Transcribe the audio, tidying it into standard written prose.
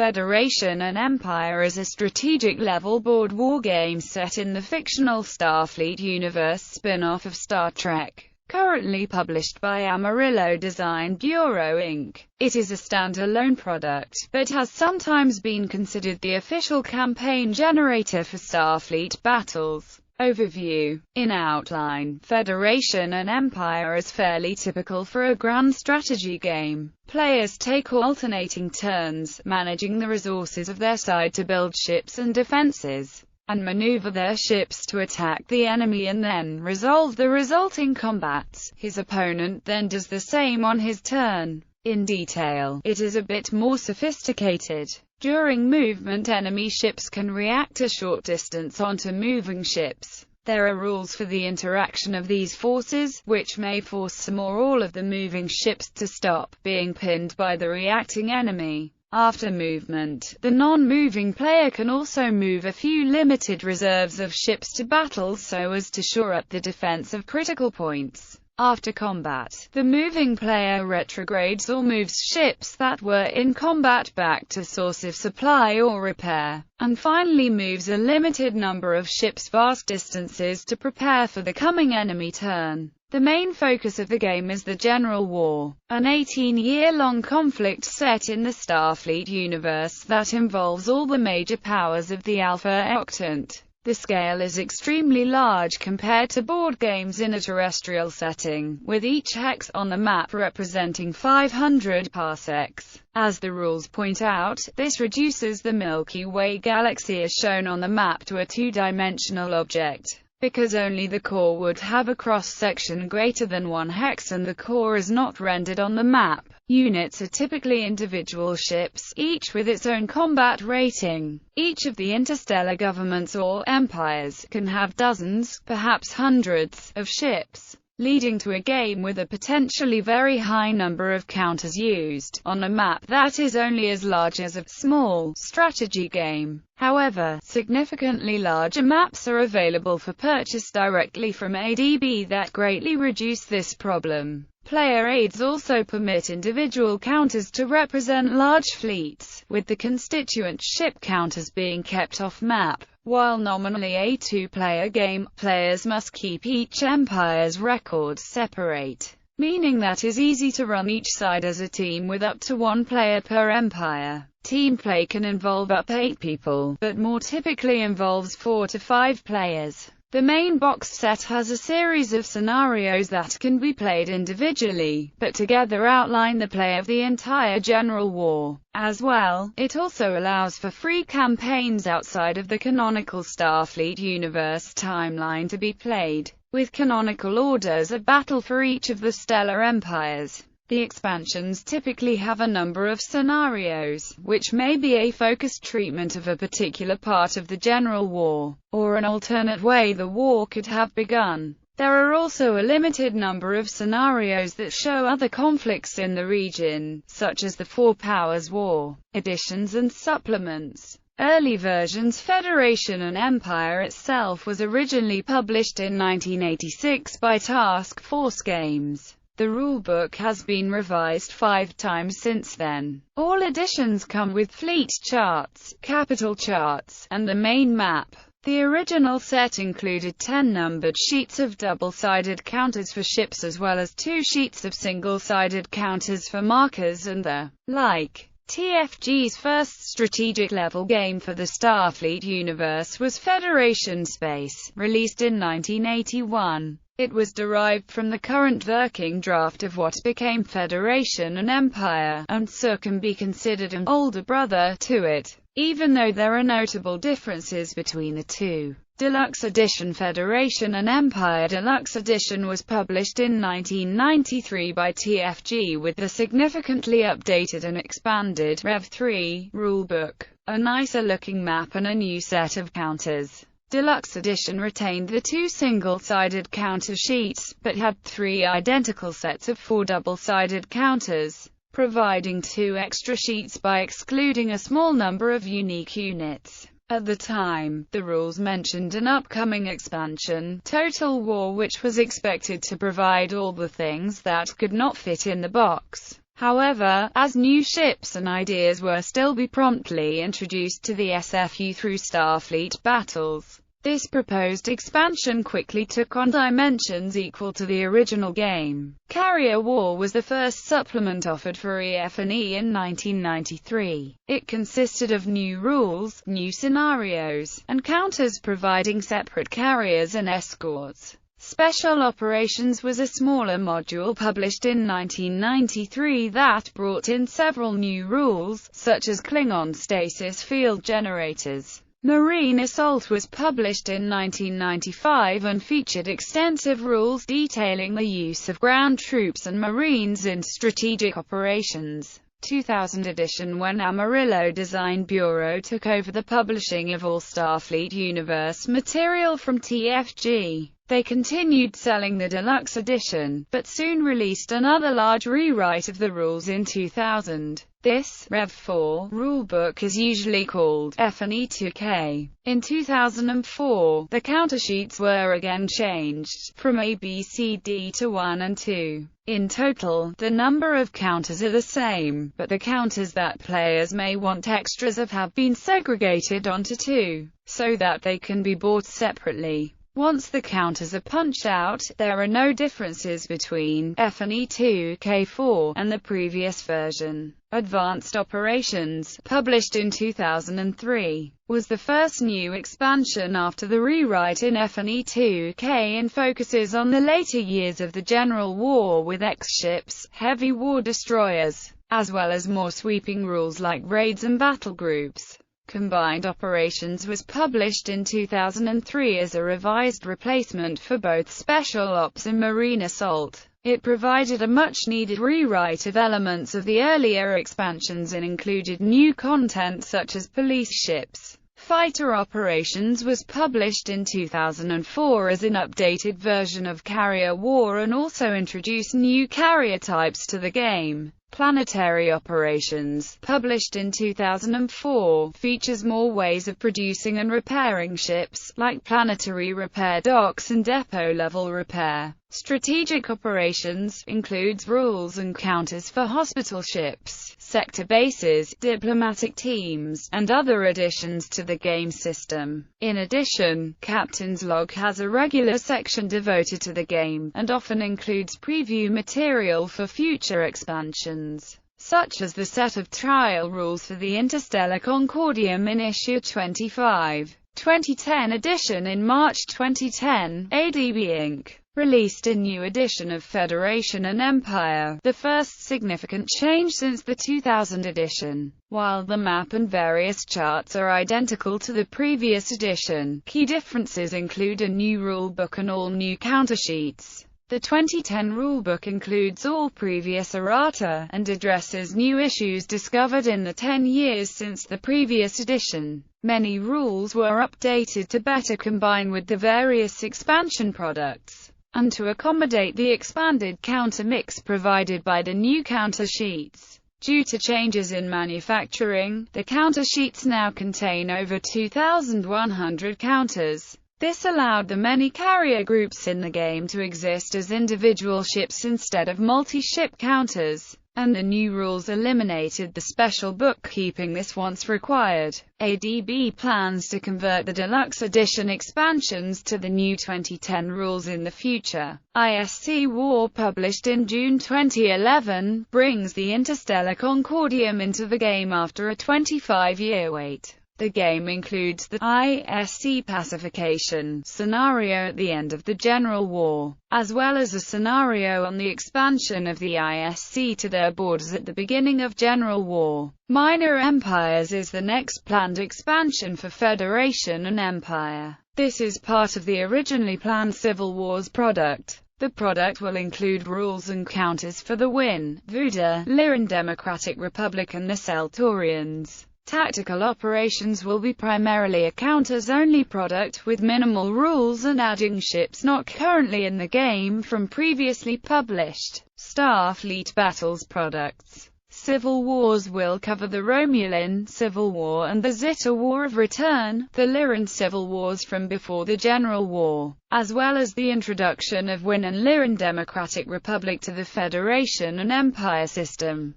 Federation and Empire is a strategic-level board wargame set in the fictional Starfleet universe spin-off of Star Trek, currently published by Amarillo Design Bureau Inc. It is a standalone product, but has sometimes been considered the official campaign generator for Starfleet battles. Overview. In outline, Federation and Empire is fairly typical for a grand strategy game. Players take alternating turns, managing the resources of their side to build ships and defenses, and maneuver their ships to attack the enemy and then resolve the resulting combats. His opponent then does the same on his turn. In detail, it is a bit more sophisticated. During movement, enemy ships can react a short distance onto moving ships. There are rules for the interaction of these forces, which may force some or all of the moving ships to stop being pinned by the reacting enemy. After movement, the non-moving player can also move a few limited reserves of ships to battle so as to shore up the defense of critical points. After combat, the moving player retrogrades or moves ships that were in combat back to source of supply or repair, and finally moves a limited number of ships vast distances to prepare for the coming enemy turn. The main focus of the game is the General War, an 18-year-long conflict set in the Starfleet universe that involves all the major powers of the Alpha Octant. The scale is extremely large compared to board games in a terrestrial setting, with each hex on the map representing 500 parsecs. As the rules point out, this reduces the Milky Way galaxy as shown on the map to a two-dimensional object, because only the core would have a cross-section greater than 1 hex and the core is not rendered on the map. Units are typically individual ships, each with its own combat rating. Each of the interstellar governments or empires can have dozens, perhaps hundreds, of ships, leading to a game with a potentially very high number of counters used, on a map that is only as large as a small strategy game. However, significantly larger maps are available for purchase directly from ADB that greatly reduce this problem. Player aids also permit individual counters to represent large fleets, with the constituent ship counters being kept off-map. While nominally a two-player game, players must keep each empire's records separate, meaning that it is easy to run each side as a team with up to 1 player per empire. Team play can involve up to 8 people, but more typically involves 4 to 5 players. The main box set has a series of scenarios that can be played individually, but together outline the play of the entire General War. As well, it also allows for free campaigns outside of the canonical Starfleet universe timeline to be played, with canonical orders of battle for each of the stellar empires. The expansions typically have a number of scenarios, which may be a focused treatment of a particular part of the General War, or an alternate way the war could have begun. There are also a limited number of scenarios that show other conflicts in the region, such as the Four Powers War, additions and supplements. Early versions Federation and Empire itself was originally published in 1986 by Task Force Games. The rulebook has been revised 5 times since then. All editions come with fleet charts, capital charts, and the main map. The original set included 10 numbered sheets of double-sided counters for ships as well as 2 sheets of single-sided counters for markers and the like. TFG's first strategic-level game for the Starfleet universe was Federation Space, released in 1981. It was derived from the current working draft of what became Federation and Empire, and so can be considered an older brother to it, even though there are notable differences between the two. Deluxe Edition Federation and Empire Deluxe Edition was published in 1993 by TFG with the significantly updated and expanded Rev 3 rulebook, a nicer-looking map and a new set of counters. Deluxe Edition retained the 2 single-sided counter sheets, but had 3 identical sets of 4 double-sided counters, providing 2 extra sheets by excluding a small number of unique units. At the time, the rules mentioned an upcoming expansion, Total War, which was expected to provide all the things that could not fit in the box. However, as new ships and ideas were still be promptly introduced to the SFU through Starfleet battles, this proposed expansion quickly took on dimensions equal to the original game. Carrier War was the first supplement offered for EF&E in 1993. It consisted of new rules, new scenarios, and counters providing separate carriers and escorts. Special Operations was a smaller module published in 1993 that brought in several new rules, such as Klingon stasis field generators. Marine Assault was published in 1995 and featured extensive rules detailing the use of ground troops and Marines in strategic operations. 2000 edition. When Amarillo Design Bureau took over the publishing of all Starfleet Universe material from TFG, they continued selling the Deluxe edition, but soon released another large rewrite of the rules in 2000. This Rev 4 rulebook is usually called F&E 2K. In 2004, the countersheets were again changed, from A, B, C, D to 1 and 2. In total, the number of counters are the same, but the counters that players may want extras of have been segregated onto 2, so that they can be bought separately. Once the counters are punched out, there are no differences between F&E 2K4 and the previous version. Advanced Operations, published in 2003, was the first new expansion after the rewrite in F&E 2K and focuses on the later years of the General War with X-ships, heavy war destroyers, as well as more sweeping rules like raids and battle groups. Combined Operations was published in 2003 as a revised replacement for both Special Ops and Marine Assault. It provided a much-needed rewrite of elements of the earlier expansions and included new content such as police ships. Fighter Operations was published in 2004 as an updated version of Carrier War and also introduced new carrier types to the game. Planetary Operations, published in 2004, features more ways of producing and repairing ships, like planetary repair docks and depot-level repair. Strategic Operations includes rules and counters for hospital ships, sector bases, diplomatic teams, and other additions to the game system. In addition, Captain's Log has a regular section devoted to the game, and often includes preview material for future expansions, such as the set of trial rules for the Interstellar Concordium in issue 25. 2010 edition. In March 2010, ADB Inc. released a new edition of Federation and Empire, the first significant change since the 2000 edition. While the map and various charts are identical to the previous edition, key differences include a new rulebook and all new countersheets. The 2010 rulebook includes all previous errata, and addresses new issues discovered in the 10 years since the previous edition. Many rules were updated to better combine with the various expansion products, and to accommodate the expanded counter mix provided by the new counter sheets. Due to changes in manufacturing, the counter sheets now contain over 2,100 counters. This allowed the many carrier groups in the game to exist as individual ships instead of multi-ship counters, and the new rules eliminated the special bookkeeping this once required. ADB plans to convert the Deluxe Edition expansions to the new 2010 rules in the future. ISC War, published in June 2011, brings the Interstellar Concordium into the game after a 25-year wait. The game includes the ISC pacification scenario at the end of the General War, as well as a scenario on the expansion of the ISC to their borders at the beginning of General War. Minor Empires is the next planned expansion for Federation and Empire. This is part of the originally planned Civil Wars product. The product will include rules and counters for the Win, Vuda, Lyran Democratic Republic and the Celtorians. Tactical Operations will be primarily a counters-only product, with minimal rules and adding ships not currently in the game from previously published Starfleet Battles products. Civil Wars will cover the Romulan Civil War and the Zeta War of Return, the Lyran Civil Wars from before the General War, as well as the introduction of Wynn and Lyran Democratic Republic to the Federation and Empire system.